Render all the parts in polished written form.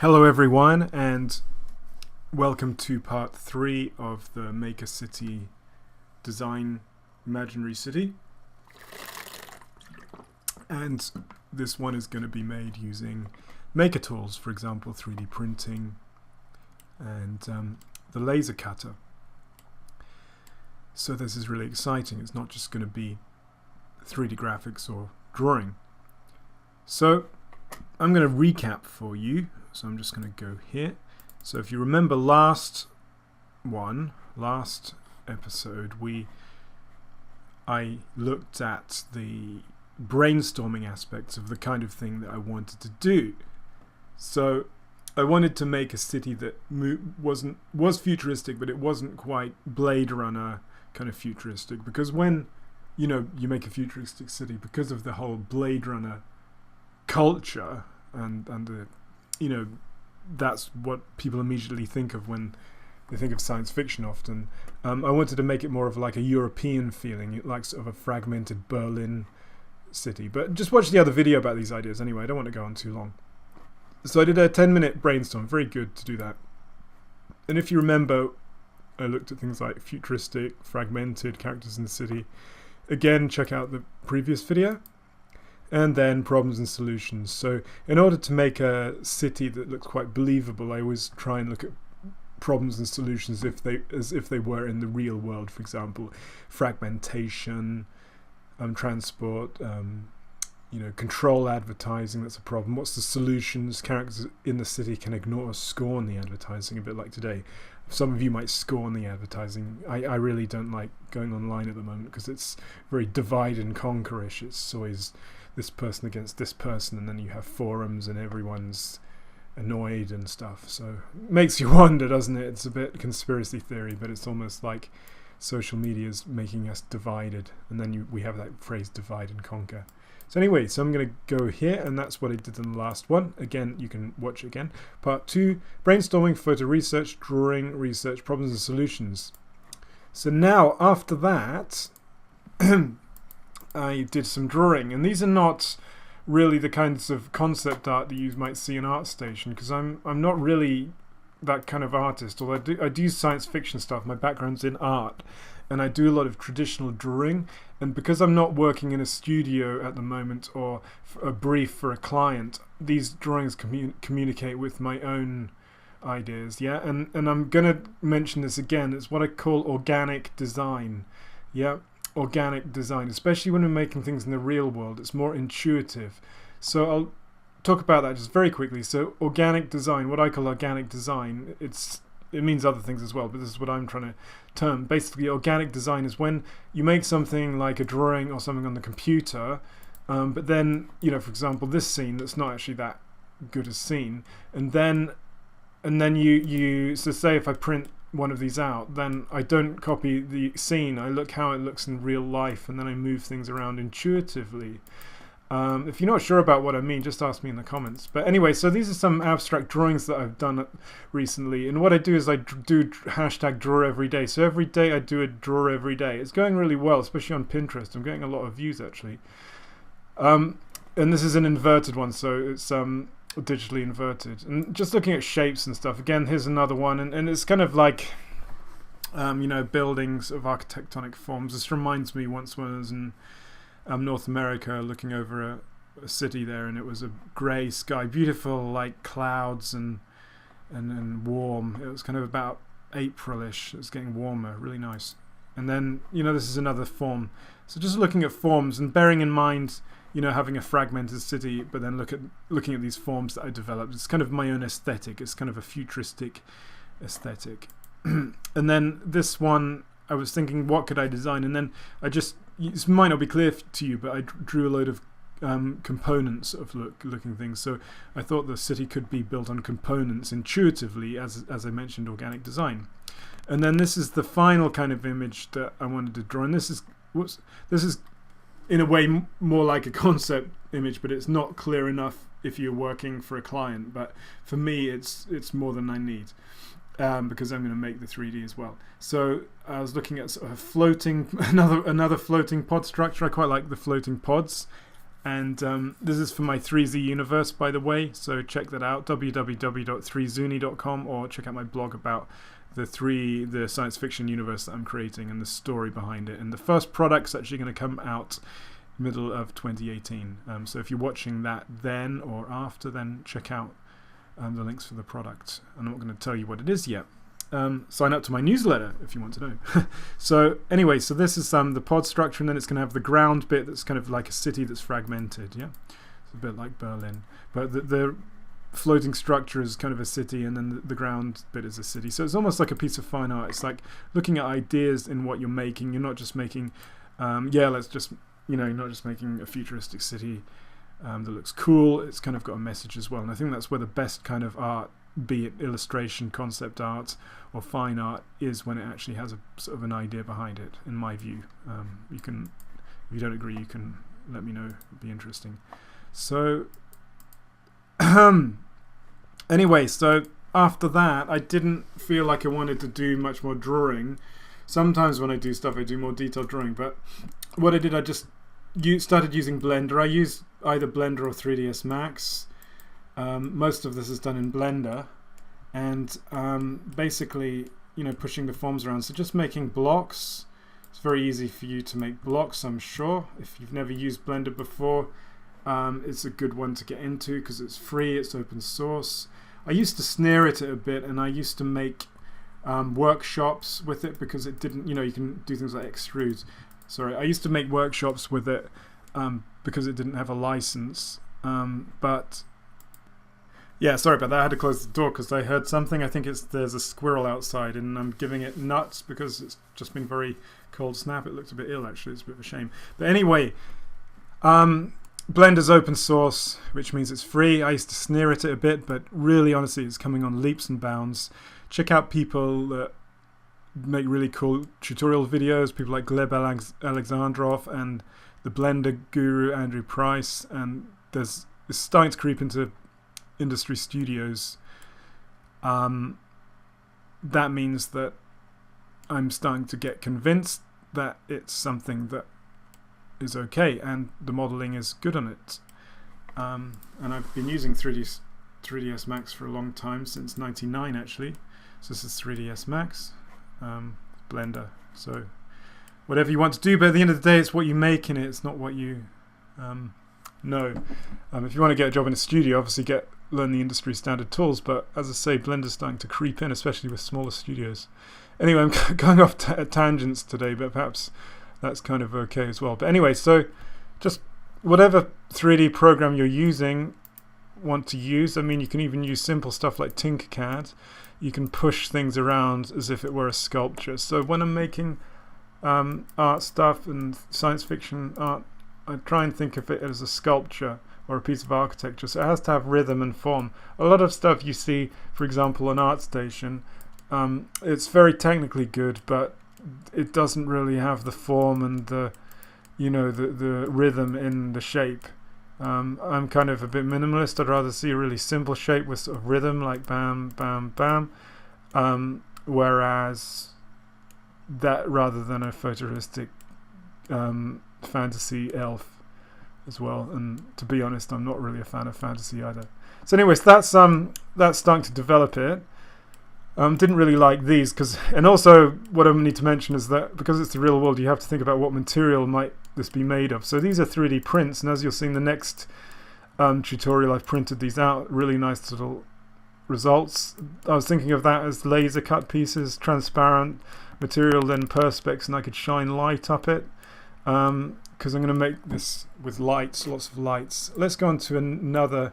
Hello everyone, and welcome to part 3 of the Maker City design imaginary city. And this one is going to be made using Maker tools, for example 3D printing and the lasercutter. So this is really exciting. It's not just going to be 3D graphics or drawing. So I'm going to recap for you. So I'm just going to go here. So if you remember last episode, I looked at the brainstorming aspects of the kind of thing that I wanted to do. So I wanted to make a city that was futuristic, but it wasn't quite Blade Runner kind of futuristic, because when you make a futuristic city, because of the whole Blade Runner culture and the that's what people immediately think of when they think of science fiction often. I wanted to make it more of like a European feeling, like sort of a fragmented Berlin city. But just watch the other video about these ideas anyway. I don't want to go on too long. So I did a 10-minute brainstorm. Very good to do that. And if you remember, I looked at things like futuristic, fragmented characters in the city. Again, check out the previous video. And then problems and solutions. So in order to make a city that looks quite believable, I always try and look at problems and solutions as if they were in the real world. For example, fragmentation, transport, control advertising. That's a problem. What's the solutions? Characters in the city can ignore or scorn the advertising, a bit like today. Some of you might scorn the advertising. I really don't like going online at the moment because it's very divide and conquer-ish. It's always this person against this person, and then you have forums and everyone's annoyed and stuff. So it makes you wonder, doesn't it? It's a bit conspiracy theory, but it's almost like social media is making us divided, and then we have that phrase divide and conquer. So anyway, so I'm going to go here, and that's what I did in the last one. Again, you can watch it again. Part 2, brainstorming, photo research, drawing research, problems and solutions. So now, after that, I did some drawing, and these are not really the kinds of concept art that you might see in ArtStation, because I'm not really that kind of artist. Although I do science fiction stuff. My background's in art, and I do a lot of traditional drawing. And because I'm not working in a studio at the moment or a brief for a client, these drawings communicate with my own ideas. Yeah, and I'm gonna mention this again. It's what I call organic design. Yeah. Organic design, especially when we're making things in the real world. It's more intuitive. So I'll talk about that just very quickly. So organic design, what I call organic design, it means other things as well, but this is what I'm trying to term. Basically, organic design is when you make something like a drawing or something on the computer, but then, for example, this scene that's not actually that good a scene, and then you so say if I print one of these out, then I don't copy the scene. I look how it looks in real life, and then I move things around intuitively. If you're not sure about what I mean, just ask me in the comments. But anyway, so these are some abstract drawings that I've done recently, and what I do is I do hashtag draw every day. So every day I do a draw every day. It's going really well, especially on Pinterest. I'm getting a lot of views actually. And this is an inverted one, so it's digitally inverted, and just looking at shapes and stuff. Again, here's another one, and it's kind of like buildings of architectonic forms. This reminds me once when I was in North America looking over a city there, and it was a grey sky, beautiful like clouds and warm. It was kind of about April-ish. It was getting warmer, really nice. And then this is another form. So just looking at forms and bearing in mind having a fragmented city, but then looking at these forms that I developed. It's kind of my own aesthetic. It's kind of a futuristic aesthetic. And then this one, I was thinking, what could I design? And then this might not be clear to you, but I drew a load of components of looking things. So I thought the city could be built on components intuitively, as I mentioned, organic design. And then this is the final kind of image that I wanted to draw. And this is in a way more like a concept image, but it's not clear enough if you're working for a client. But for me, it's more than I need, because I'm going to make the 3D as well. So I was looking at sort of floating, another floating pod structure. I quite like the floating pods. And this is for my 3Z universe, by the way, so check that out, www.3zuni.com, or check out my blog about the science fiction universe that I'm creating and the story behind it. And the first product's actually going to come out middle of 2018. So if you're watching that then or after, then check out the links for the product. I'm not going to tell you what it is yet. Sign up to my newsletter if you want to know. So anyway, so this is the pod structure, and then it's going to have the ground bit that's kind of like a city that's fragmented. Yeah, it's a bit like Berlin, but the floating structure is kind of a city, and then the ground bit is a city. So it's almost like a piece of fine art. It's like looking at ideas in what you're making. You're not just making let's just not just making a futuristic city that looks cool. It's kind of got a message as well, and I think that's where the best kind of art, be it illustration, concept art, or fine art, is when it actually has a sort of an idea behind it, in my view. You can, if you don't agree, you can let me know. It'd be interesting. So anyway, so after that, I didn't feel like I wanted to do much more drawing. Sometimes when I do stuff, I do more detailed drawing, but what I did, I just started using Blender. I use either Blender or 3ds Max. Most of this is done in Blender, and basically, pushing the forms around. So just making blocks. It's very easy for you to make blocks, I'm sure. If you've never used Blender before, it's a good one to get into because it's free, it's open source. I used to snare it a bit, and I used to make workshops with it because it didn't, you can do things like extrude. Sorry, I used to make workshops with it because it didn't have a license, but yeah, sorry about that. I had to close the door because I heard something. I think there's a squirrel outside, and I'm giving it nuts because it's just been very cold snap. It looked a bit ill, actually. It's a bit of a shame. But anyway, Blender's open source, which means it's free. I used to sneer at it a bit, but really, honestly, it's coming on leaps and bounds. Check out people that make really cool tutorial videos, people like Gleb Alexandrov and the Blender guru Andrew Price, and it's starting to creep into industry studios. That means that I'm starting to get convinced that it's something that is okay and the modeling is good on it. And I've been using 3ds Max for a long time, since '99 actually. So this is 3ds Max, Blender. So whatever you want to do, but at the end of the day, it's what you make in it. It's not what you know. If you want to get a job in a studio, obviously learn the industry standard tools. But as I say, Blender's starting to creep in, especially with smaller studios. Anyway, I'm going off tangents today, but perhaps that's kind of okay as well. But anyway, so just whatever 3D program you're want to use. I mean, you can even use simple stuff like Tinkercad. You can push things around as if it were a sculpture. So when I'm making art stuff and science fiction art, I try and think of it as a sculpture or a piece of architecture. So it has to have rhythm and form. A lot of stuff you see, for example, on ArtStation, it's very technically good, but it doesn't really have the form and the rhythm in the shape. I'm kind of a bit minimalist. I'd rather see a really simple shape with sort of rhythm, like bam, bam, bam. Whereas that, rather than a futuristic fantasy elf as well. And to be honest, I'm not really a fan of fantasy either. So anyways, that's starting to develop it. Didn't really like these and also what I need to mention is that because it's the real world, you have to think about what material might this be made of. So these are 3D prints, and as you'll see in the next tutorial, I've printed these out. Really nice little results. I was thinking of that as laser cut pieces, transparent material, then perspex, and I could shine light up it because I'm going to make this with lights, lots of lights. Let's go on to another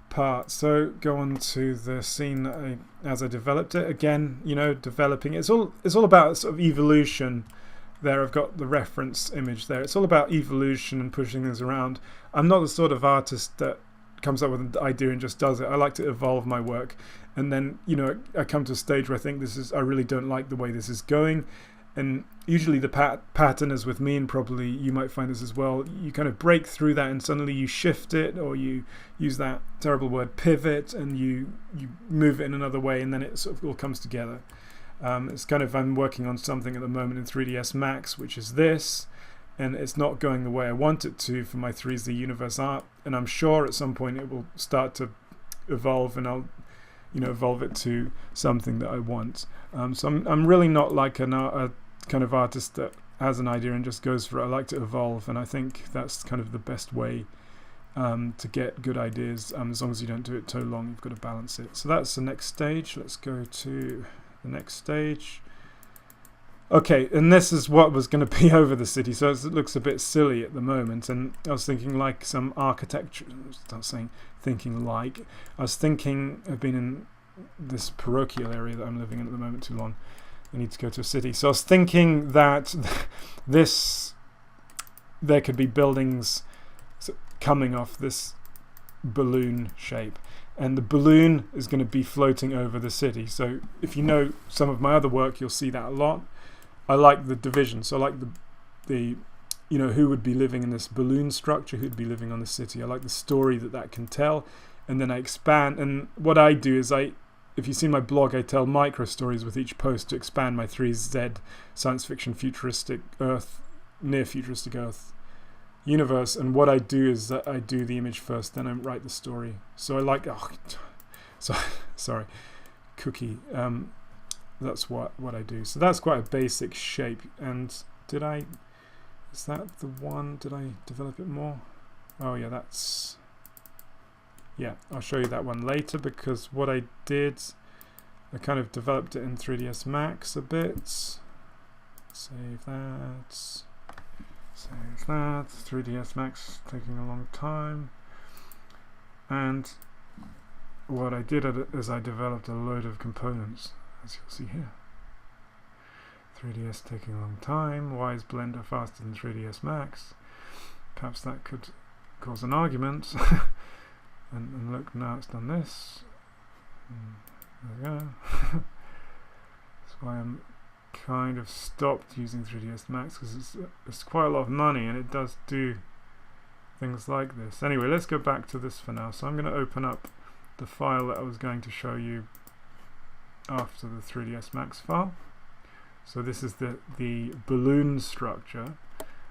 part. So go on to the scene as I developed it. Again, developing. It's all about sort of evolution. There, I've got the reference image there. It's all about evolution and pushing things around. I'm not the sort of artist that comes up with an idea and just does it. I like to evolve my work, and then I come to a stage where I think I really don't like the way this is going. And usually the pattern is with me, and probably you might find this as well. You kind of break through that, and suddenly you shift it, or you use that terrible word pivot, and you move it in another way, and then it sort of all comes together. It's kind of, I'm working on something at the moment in 3ds Max, which is this, and it's not going the way I want it to for my 3Z universe art, and I'm sure at some point it will start to evolve, and I'll evolve it to something that I want. So I'm really not like a kind of artist that has an idea and just goes for it. I like to evolve, and I think that's kind of the best way to get good ideas. As long as you don't do it too long, you've got to balance it. So that's the next stage. Let's go to the next stage. Okay, and this is what was going to be over the city, so it looks a bit silly at the moment, and I was thinking like some architecture, I was thinking, I've been in this parochial area that I'm living in at the moment too long, I need to go to a city, so I was thinking that there could be buildings coming off this balloon shape, and the balloon is going to be floating over the city. So if you know some of my other work, you'll see that a lot. I like the division, so I like the who would be living in this balloon structure, who'd be living on the city. I like the story that can tell, and then I expand. And what I do is if you see my blog, I tell micro stories with each post to expand my 3Z science fiction futuristic Earth, near futuristic Earth universe. And what I do is that I do the image first, then I write the story. So I like sorry, cookie. That's what I do. So that's quite a basic shape. And is that the one? Did I develop it more? Oh yeah, I'll show you that one later, because what I did, I kind of developed it in 3ds Max a bit. Save that. 3ds Max taking a long time. And what I did is I developed a load of components, as you'll see here. 3ds taking a long time. Why is Blender faster than 3ds Max? Perhaps that could cause an argument. and look, now it's done this. There we go. That's why I'm kind of stopped using 3ds Max, because it's quite a lot of money, and it does do things like this. Anyway, let's go back to this for now. So I'm going to open up the file that I was going to show you after the 3ds Max file. So this is the balloon structure,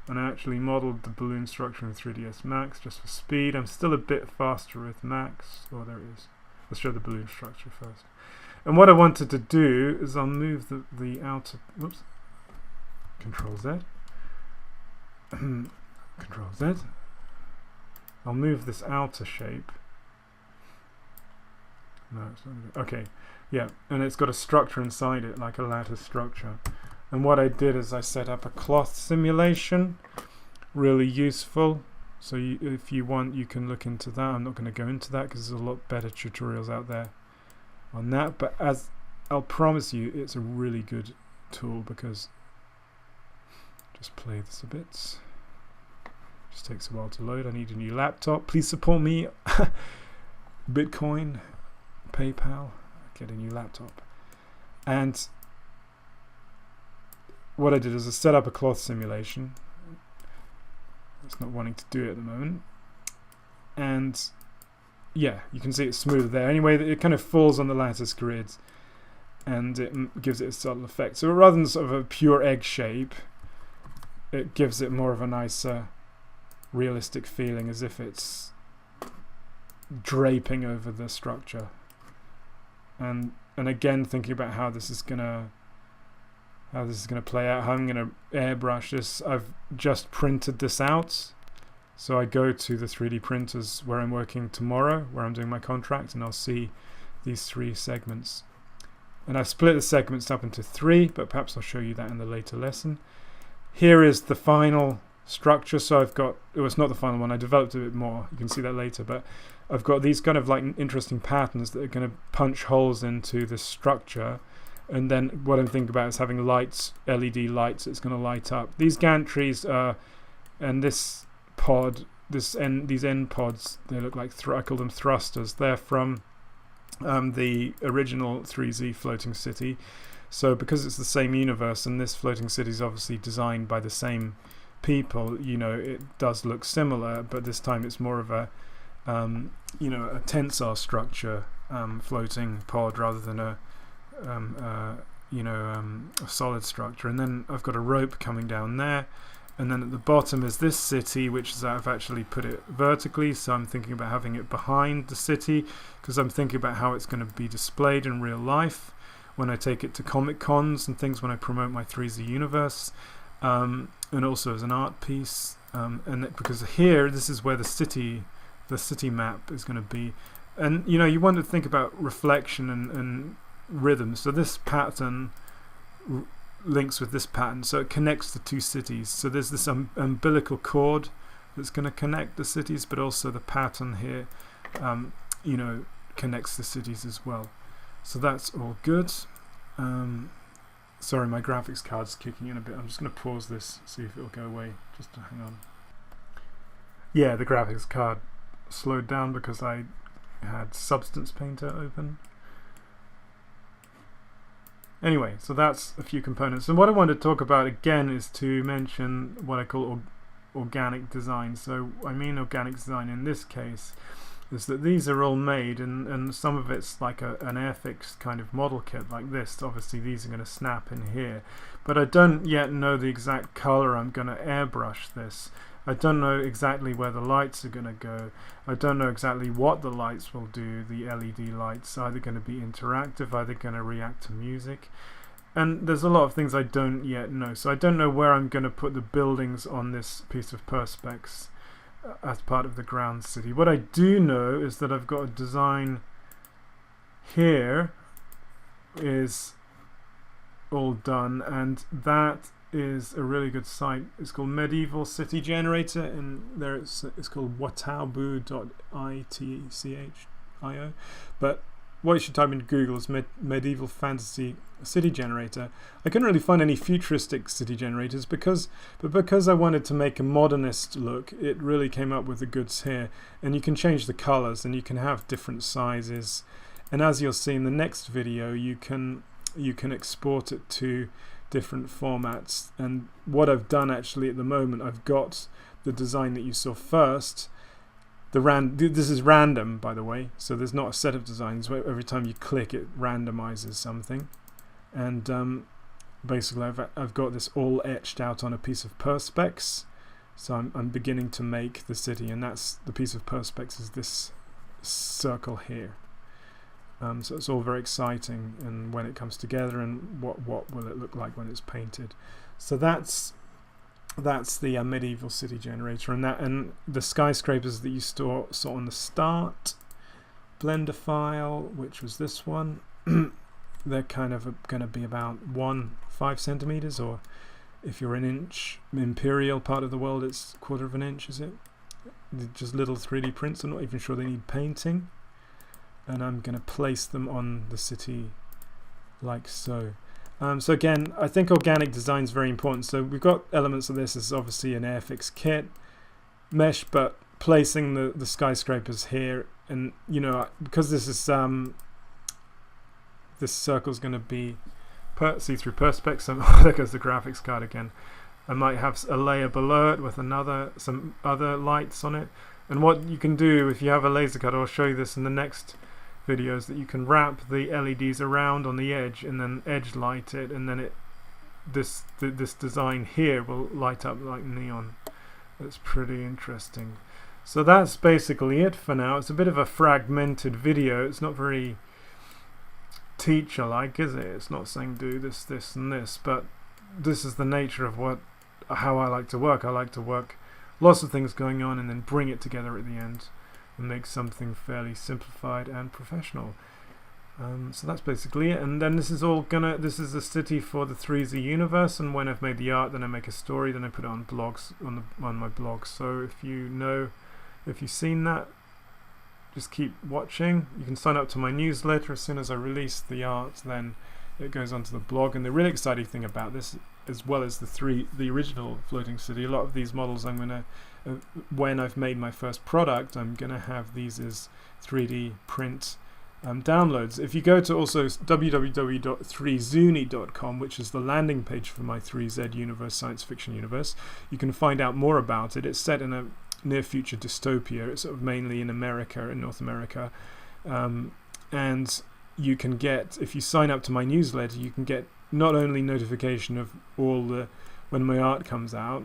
and I actually modeled the balloon structure in 3ds Max just for speed. I'm still a bit faster with Max. Oh, there it is. Let's show the balloon structure first. And what I wanted to do is I'll move the outer, whoops, Control Z, Control Z. I'll move this outer shape. No, it's not good. Okay, yeah, and it's got a structure inside it, like a lattice structure. And what I did is I set up a cloth simulation, really useful. So if you want, you can look into that. I'm not going to go into that because there's a lot better tutorials out there on that. But as I'll promise you, it's a really good tool, because just play this a bit. Just takes a while to load. I need a new laptop. Please support me. Bitcoin, PayPal. Get a new laptop. And what I did is I set up a cloth simulation. It's not wanting to do it at the moment. And yeah, you can see it's smooth there. Anyway, it kind of falls on the lattice grid, and it gives it a subtle effect. So rather than sort of a pure egg shape, it gives it more of a nicer, realistic feeling, as if it's draping over the structure. And again, thinking about how this is gonna play out, how I'm gonna airbrush this. I've just printed this out, so I go to the 3D printers where I'm working tomorrow, where I'm doing my contract, and I'll see these 3 segments. And I've split the segments up into 3, but perhaps I'll show you that in the later lesson. Here is the final structure. So I've got, it's not the final one, I developed a bit more, you can see that later, but I've got these kind of like interesting patterns that are going to punch holes into the structure. And then what I'm thinking about is having lights, LED lights, it's going to light up. These gantries and this pod, these end pods, they look like, I call them thrusters. They're from the original 3Z floating city. So because it's the same universe, and this floating city is obviously designed by the same people, you know, it does look similar, but this time it's more of a you know, a tensile structure floating pod rather than a you know, a solid structure. And then I've got a rope coming down there, And then at the bottom is this city, which is I've actually put it vertically, so I'm thinking about having it behind the city, because I'm thinking about how it's going to be displayed in real life when I take it to Comic Cons and things, when I promote my 3Z universe, and also as an art piece. Because here, this is where the city map is going to be. And you want to think about reflection and rhythm. So this pattern links with this pattern, so it connects the two cities. So there's this umbilical cord that's going to connect the cities, but also the pattern here connects the cities as well. So that's all good. Sorry, my graphics card's kicking in a bit. I'm just going to pause this, see if it'll go away. Just hang on. Yeah, the graphics card slowed down because I had Substance Painter open. Anyway, so that's a few components. And what I want to talk about again is to mention what I call organic design. So I mean organic design in this case is that these are all made, and some of it's like an Airfix kind of model kit like this. Obviously these are going to snap in here, but I don't yet know the exact color I'm going to airbrush this. I don't know exactly where the lights are going to go. I don't know exactly what the lights will do. The LED lights are either going to be interactive, either going to react to music. And there's a lot of things I don't yet know. So I don't know where I'm going to put the buildings on this piece of Perspex as part of the ground city. What I do know is that I've got a design here is all done, and that is a really good site. It's called Medieval City Generator, and there it's called watabu.itchio. But what you should type into Google is Medieval Fantasy City Generator. I couldn't really find any futuristic city generators because I wanted to make a modernist look, it really came up with the goods here. And you can change the colors, and you can have different sizes. And as you'll see in the next video, you can export it to different formats. And what I've done actually at the moment, I've got the design that you saw first. This is random, by the way, so there's not a set of designs where every time you click it randomizes something. And basically I've got this all etched out on a piece of Perspex. So I'm beginning to make the city, and that's the piece of Perspex is this circle here. So it's all very exciting, and when it comes together, and what will it look like when it's painted. So that's the medieval city generator, and the skyscrapers that you saw on the start Blender file, which was this one. They're kind of going to be about 5 centimeters, or if you're an inch imperial part of the world, it's 1/4 of an inch, is it? They're just little 3D prints. I'm not even sure they need painting. And I'm going to place them on the city like so. So again, I think organic design is very important. So we've got elements of this. This is obviously an Airfix kit mesh, but placing the skyscrapers here, and because this is this circle is going to be see-through Perspex. So there goes the graphics card again. I might have a layer below it with some other lights on it. And what you can do if you have a laser cutter, I'll show you this in the next videos, that you can wrap the LEDs around on the edge and then edge light it, and then this design here will light up like neon. That's pretty interesting. So that's basically it for now. It's a bit of a fragmented video. It's not very teacher like, is it? It's not saying do this, this and this, but this is the nature of how I like to work. I like to work lots of things going on and then bring it together at the end and make something fairly simplified and professional. So that's basically it. And then this is the city for the 3Z universe, and when I've made the art, then I make a story, then I put it on blogs, on my blog. So if you've seen that, just keep watching. You can sign up to my newsletter. As soon as I release the art, then it goes onto the blog. And the really exciting thing about this, as well as the original floating city, a lot of these models I'm gonna when I've made my first product, I'm gonna have these as 3D print downloads. If you go to also www.3zuni.com, which is the landing page for my 3Z universe, science fiction universe, you can find out more about it. It's set in a near future dystopia. It's sort of mainly in America, in North America, and you can get, if you sign up to my newsletter, you can get not only notification of when my art comes out,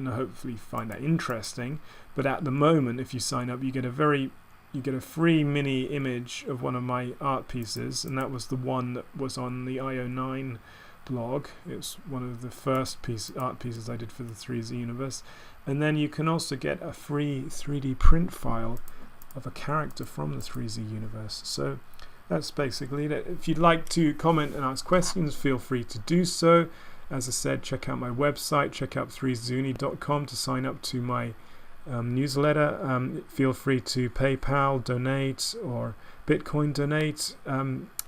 and hopefully find that interesting. But at the moment, if you sign up, you get a free mini image of one of my art pieces, and that was the one that was on the IO9 blog. It's one of the first art pieces I did for the 3Z universe. And then you can also get a free 3D print file of a character from the 3Z universe. So that's basically it. If you'd like to comment and ask questions, feel free to do so. As I said, check out my website, check out 3zuni.com to sign up to my newsletter. Feel free to PayPal donate or Bitcoin donate.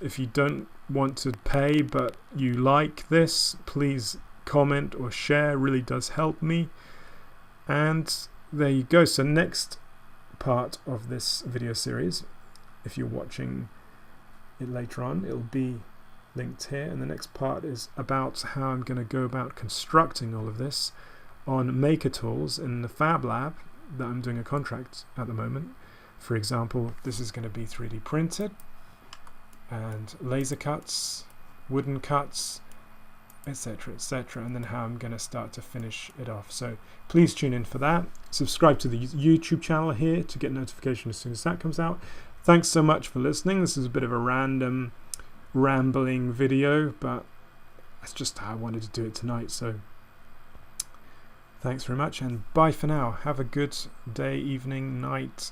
If you don't want to pay but you like this, please comment or share. It really does help me. And there you go. So next part of this video series, if you're watching it later on, it'll be linked here, and the next part is about how I'm going to go about constructing all of this on Maker tools in the FabLab that I'm doing a contract at the moment. For example, this is going to be 3D printed, and laser cuts, wooden cuts, etc, and then how I'm going to start to finish it off. So please tune in for that. Subscribe to the YouTube channel here to get notification as soon as that comes out. Thanks so much for listening. This is a bit of a random rambling video, but that's just how I wanted to do it tonight. So thanks very much, and bye for now. Have a good day, evening, night,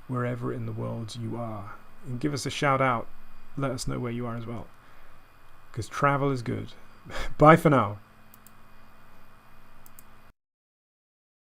wherever in the world you are, and give us a shout out. Let us know where you are as well, because travel is good. Bye for now.